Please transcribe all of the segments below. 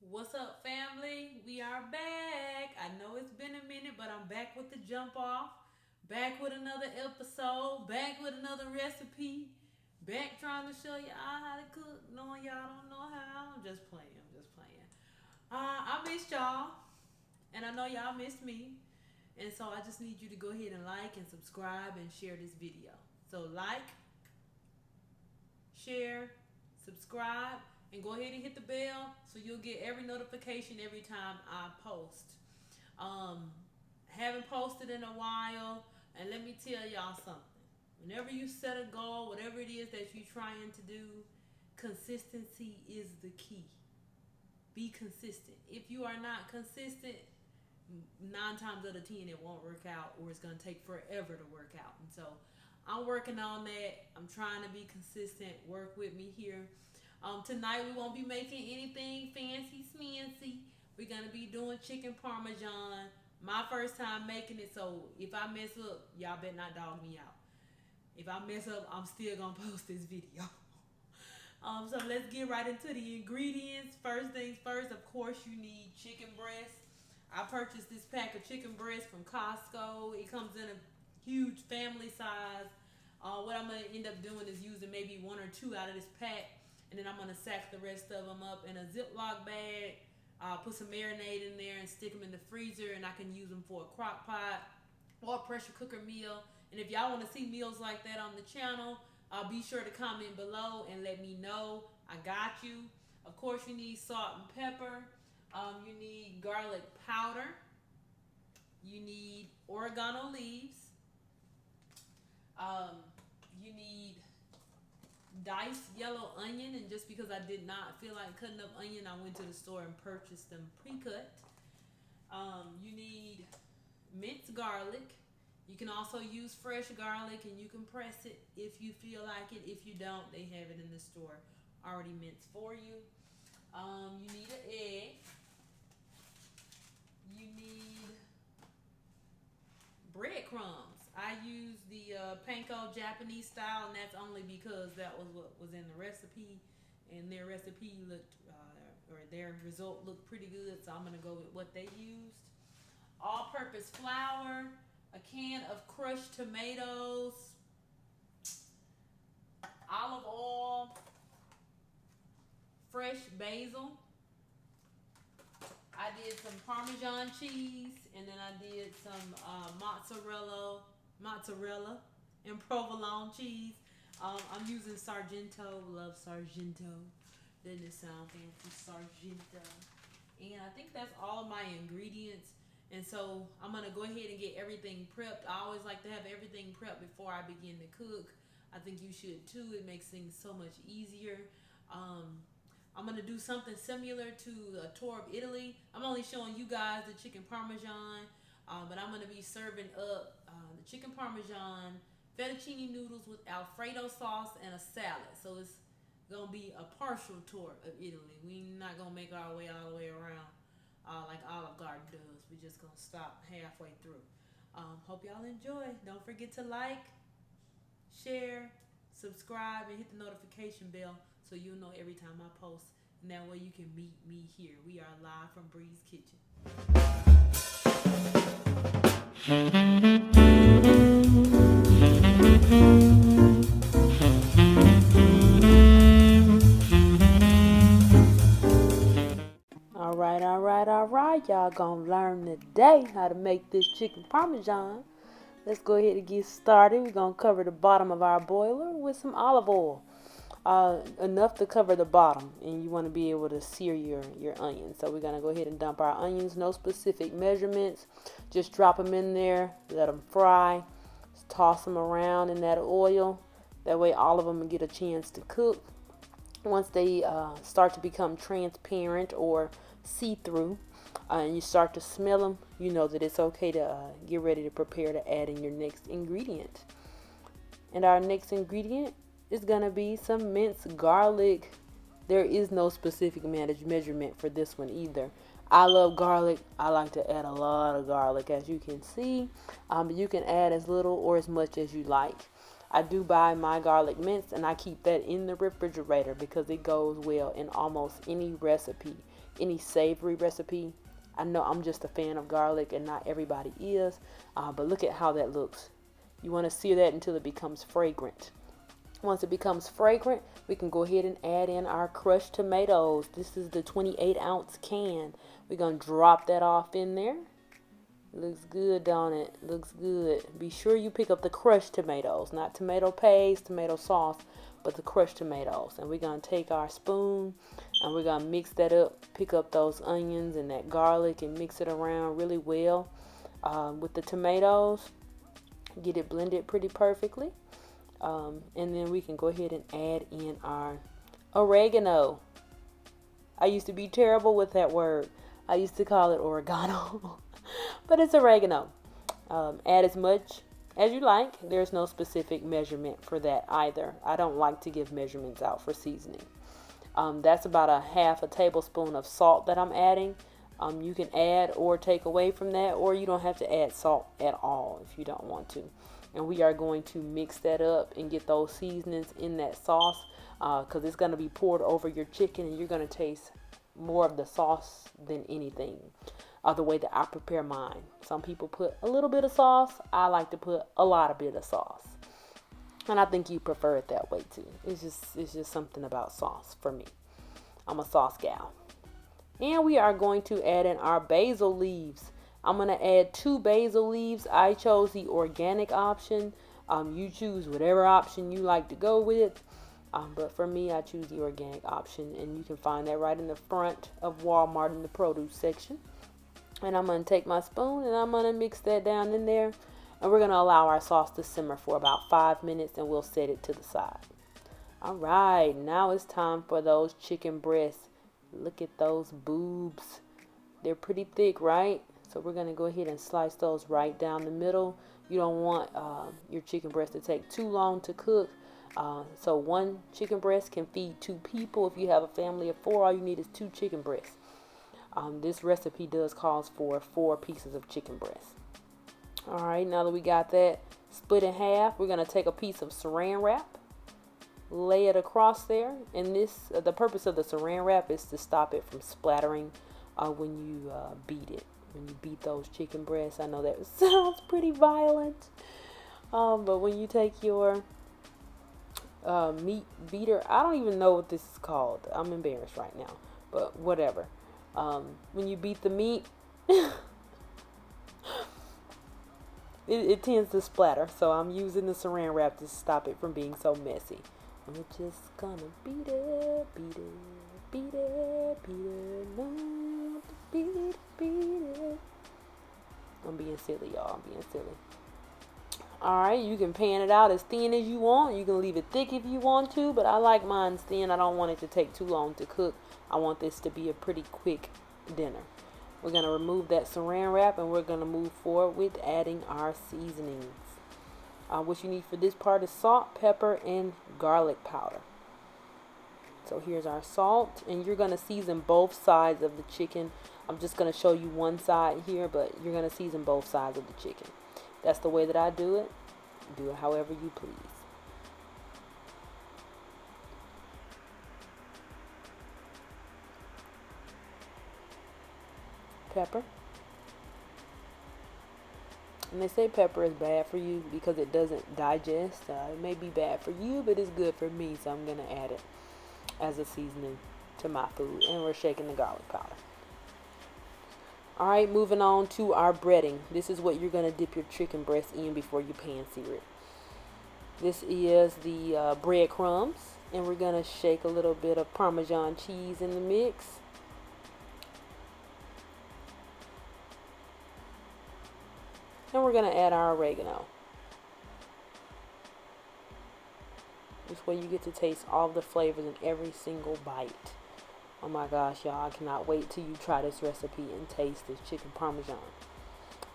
What's up, family? We are back. I know it's been a minute, but I'm back with the jump off. Back with another episode. Back with another recipe. Back trying to show y'all how to cook. Knowing y'all don't know how. I'm just playing. I'm just playing. I missed y'all, and I know y'all missed me. And so I just need you to go ahead and like and subscribe and share this video. So like, share, subscribe, and go ahead and hit the bell so you'll get every notification every time I post. Um, haven't posted in a while, and let me tell y'all something. Whenever you set a goal, whatever it is that you're trying to do, consistency is the key. Be consistent. If you are not consistent, 9 times out of 10 it won't work out, or it's gonna take forever to work out. And so I'm working on that. I'm trying to be consistent. Work with me here. Tonight we won't be making anything fancy smancy. We're gonna be doing chicken parmesan. My first time making it, so if I mess up, y'all better not dog me out. If I mess up, I'm still gonna post this video. So let's get right into the ingredients. First things first, of course, you need chicken breast. I purchased this pack of chicken breast from Costco. It comes in a huge family size. What I'm gonna end up doing is using maybe one or two out of this pack, and then I'm gonna sack the rest of them up in a Ziploc bag. Put some marinade in there and stick them in the freezer, and I can use them for a crock pot or a pressure cooker meal. And if y'all want to see meals like that on the channel, be sure to comment below and let me know. I got you. Of course, you need salt and pepper. You need garlic powder. You need oregano leaves. You need diced yellow onion, and just because I did not feel like cutting up onion, I went to the store and purchased them pre-cut. You need minced garlic. You can also use fresh garlic, and you can press it if you feel like it. If you don't, they have it in the store already minced for you. You need an egg. You need breadcrumbs. I use the panko Japanese style, and that's only because that was what was in the recipe, and their recipe looked, or their result looked pretty good, so I'm gonna go with what they used. All-purpose flour, a can of crushed tomatoes, olive oil, fresh basil. I did some Parmesan cheese, and then I did some mozzarella, and provolone cheese. I'm using Sargento. Love Sargento. Doesn't it sound fancy? Sargento. And I think that's all of my ingredients. And so I'm going to go ahead and get everything prepped. I always like to have everything prepped before I begin to cook. I think you should too. It makes things so much easier. I'm going to do something similar to a tour of Italy. I'm only showing you guys the chicken parmesan, but I'm going to be serving up the chicken parmesan, fettuccine noodles with Alfredo sauce, and a salad. So it's going to be a partial tour of Italy. We're not going to make our way all the way around like Olive Garden does. We're just going to stop halfway through. Hope y'all enjoy. Don't forget to like, share, subscribe, and hit the notification bell so you'll know every time I post. And that way you can meet me here. We are live from Bree's Kitchen. All right. Y'all gonna learn today how to make this chicken parmesan. Let's go ahead and get started. We're gonna cover the bottom of our boiler with some olive oil. Enough to cover the bottom, and you want to be able to sear your onions. So we're going to go ahead and dump our onions. No specific measurements, just drop them in there, let them fry, toss them around in that oil. That way all of them will get a chance to cook. Once they start to become transparent or see-through, and you start to smell them, you know that it's okay to get ready to prepare to add in your next ingredient. And our next ingredient is gonna be some minced garlic. There is no specific measurement for this one either. I love garlic. I like to add a lot of garlic, as you can see. You can add as little or as much as you like. I do buy my garlic minced, and I keep that in the refrigerator because it goes well in almost any recipe. any savory recipe. I know I'm just a fan of garlic and not everybody is, but look at how that looks. You want to sear that until it becomes fragrant. Once it becomes fragrant, we can go ahead and add in our crushed tomatoes. This is the 28-ounce can. We're going to drop that off in there. Looks good, don't it? Looks good. Be sure you pick up the crushed tomatoes, not tomato paste, tomato sauce, but the crushed tomatoes. And we're going to take our spoon and we're going to mix that up. Pick up those onions and that garlic and mix it around really well with the tomatoes. Get it blended pretty perfectly. And then we can go ahead and add in our oregano. I used to be terrible with that word. I used to call it oregano, but it's oregano. Add as much as you like. There's no specific measurement for that either. I don't like to give measurements out for seasoning. That's about a half a tablespoon of salt that I'm adding. You can add or take away from that, or you don't have to add salt at all if you don't want to. And we are going to mix that up and get those seasonings in that sauce because it's going to be poured over your chicken and you're going to taste more of the sauce than anything. The way that I prepare mine. Some people put a little bit of sauce. I like to put a lot of bit of sauce. And I think you prefer it that way too. It's just something about sauce for me. I'm a sauce gal. And we are going to add in our basil leaves. I'm going to add 2 basil leaves. I chose the organic option. You choose whatever option you like to go with. But for me, I choose the organic option. And you can find that right in the front of Walmart in the produce section. And I'm going to take my spoon and I'm going to mix that down in there. And we're going to allow our sauce to simmer for about 5 minutes and we'll set it to the side. All right, now it's time for those chicken breasts. Look at those boobs. They're pretty thick, right? So we're going to go ahead and slice those right down the middle. You don't want your chicken breast to take too long to cook. So 1 chicken breast can feed 2 people. If you have a family of 4, all you need is 2 chicken breasts. This recipe does call for 4 pieces of chicken breast. All right, now that we got that split in half, we're going to take a piece of saran wrap, lay it across there. And the purpose of the saran wrap is to stop it from splattering when you beat it. When you beat those chicken breasts. I know that sounds pretty violent, but when you take your meat beater, I don't even know what this is called. I'm embarrassed right now, but whatever. When you beat the meat, it tends to splatter. So I'm using the saran wrap to stop it from being so messy. And we're just gonna beat it, beat it, beat it, beat it, no, beat it, beat it. I'm being silly, y'all. I'm being silly. Alright, you can pan it out as thin as you want. You can leave it thick if you want to, but I like mine thin. I don't want it to take too long to cook. I want this to be a pretty quick dinner. We're going to remove that saran wrap and we're going to move forward with adding our seasonings. What you need for this part is salt, pepper, and garlic powder. So here's our salt, and you're going to season both sides of the chicken. I'm just going to show you one side here, but you're going to season both sides of the chicken. That's the way that I do it. Do it however you please. Pepper. And they say pepper is bad for you because it doesn't digest. It may be bad for you, but it's good for me, so I'm going to add it as a seasoning to my food. And we're shaking the garlic powder. Alright, moving on to our breading. This is what you're going to dip your chicken breast in before you pan sear it. This is the breadcrumbs, and we're going to shake a little bit of Parmesan cheese in the mix. And we're going to add our oregano. This way you get to taste all the flavors in every single bite. Oh my gosh, y'all, I cannot wait till you try this recipe and taste this chicken parmesan.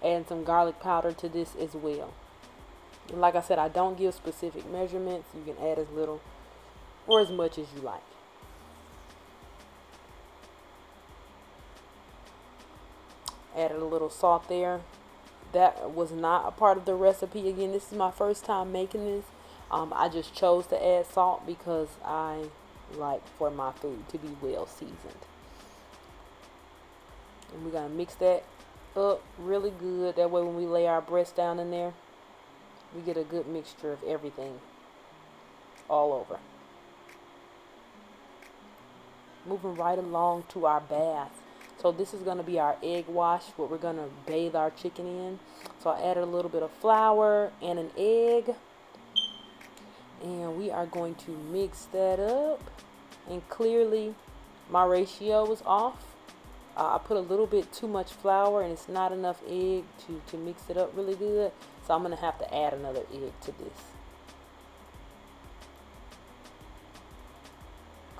Add some garlic powder to this as well. And like I said, I don't give specific measurements. You can add as little or as much as you like. Added a little salt there. That was not a part of the recipe. Again, this is my first time making this. I just chose to add salt because I like for my food to be well seasoned. And we're going to mix that up really good. That way when we lay our breast down in there, we get a good mixture of everything all over. Moving right along to our bath. So this is going to be our egg wash, what we're going to bathe our chicken in. So I added a little bit of flour and an egg. And we are going to mix that up. And clearly my ratio was off. I put a little bit too much flour and it's not enough egg to mix it up really good. So I'm going to have to add another egg to this.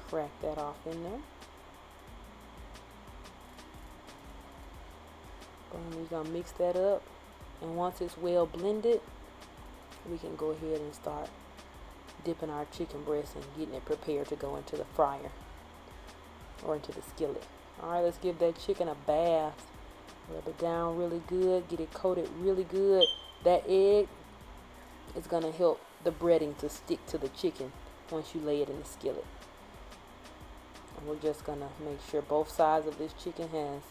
Crack that off in there. And we're going to mix that up. And once it's well blended, we can go ahead and start dipping our chicken breast and getting it prepared to go into the fryer or into the skillet. Alright, let's give that chicken a bath. Rub it down really good. Get it coated really good. That egg is going to help the breading to stick to the chicken once you lay it in the skillet. And we're just going to make sure both sides of this chicken has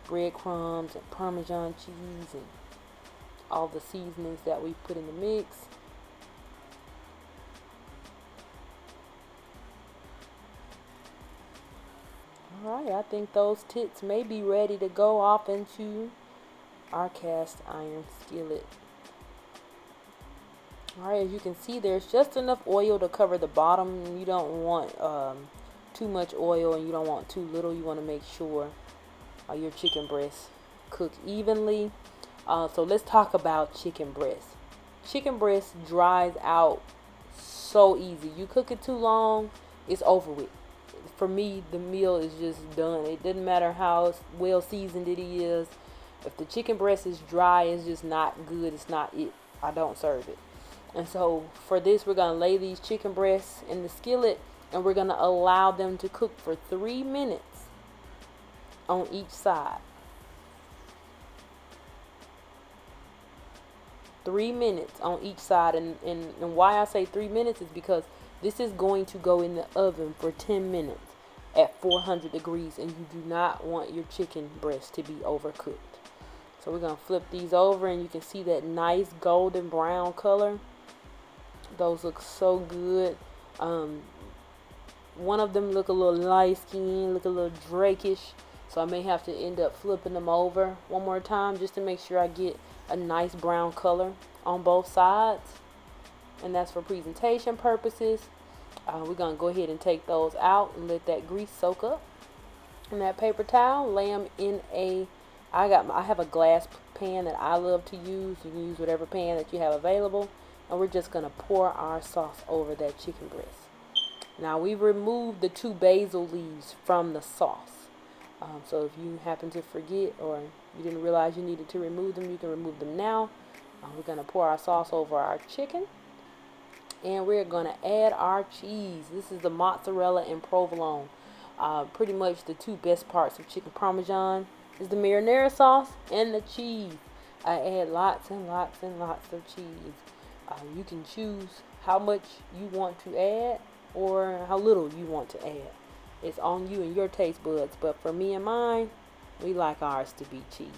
breadcrumbs and Parmesan cheese and all the seasonings that we put in the mix. Alright, I think those tits may be ready to go off into our cast iron skillet. Alright, as you can see, there's just enough oil to cover the bottom. You don't want too much oil and you don't want too little. You want to make sure your chicken breasts cook evenly. So let's talk about chicken breast. Chicken breast dries out so easy. You cook it too long, it's over with. For me, the meal is just done. It doesn't matter how well seasoned it is. If the chicken breast is dry, it's just not good. It's not it. I don't serve it. And so for this, we're going to lay these chicken breasts in the skillet and we're going to allow them to cook for 3 minutes on each side. 3 minutes on each side. And why I say 3 minutes is because this is going to go in the oven for 10 minutes at 400 degrees, and you do not want your chicken breast to be overcooked. So we're going to flip these over, and you can see that nice golden brown color. Those look so good. One of them look a little light skinned, look a little drakish, so I may have to end up flipping them over one more time just to make sure I get a nice brown color on both sides. And that's for presentation purposes. We're going to go ahead and take those out and let that grease soak up in that paper towel. Lay them in I have a glass pan that I love to use. You can use whatever pan that you have available. And we're just going to pour our sauce over that chicken breast. Now we've removed the 2 basil leaves from the sauce. So if you happen to forget or you didn't realize you needed to remove them, you can remove them now. We're going to pour our sauce over our chicken. And we're going to add our cheese. This is the mozzarella and provolone. Pretty much the 2 best parts of chicken parmesan is the marinara sauce and the cheese. I add lots and lots and lots of cheese. You can choose how much you want to add or how little you want to add. It's on you and your taste buds. But for me and mine, we like ours to be cheesy.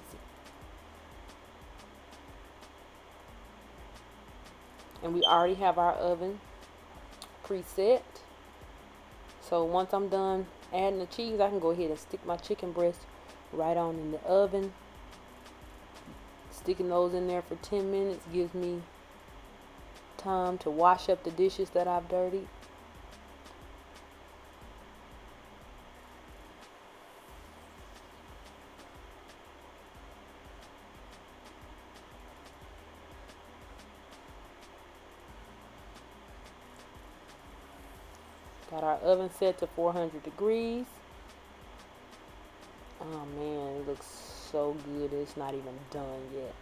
And we already have our oven preset. So once I'm done adding the cheese, I can go ahead and stick my chicken breast right on in the oven. Sticking those in there for 10 minutes gives me time to wash up the dishes that I've dirtied. Got our oven set to 400 degrees. Oh man, it looks so good. It's not even done yet.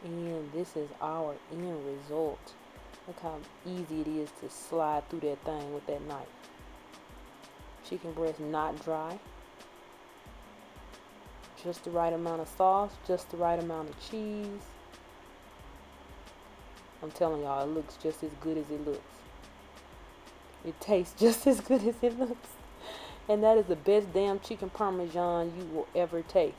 And this is our end result. Look how easy it is to slide through that thing with that knife. Chicken breast not dry. Just the right amount of sauce, just the right amount of cheese. I'm telling y'all, it looks just as good as it looks. It tastes just as good as it looks. And that is the best damn chicken parmesan you will ever taste.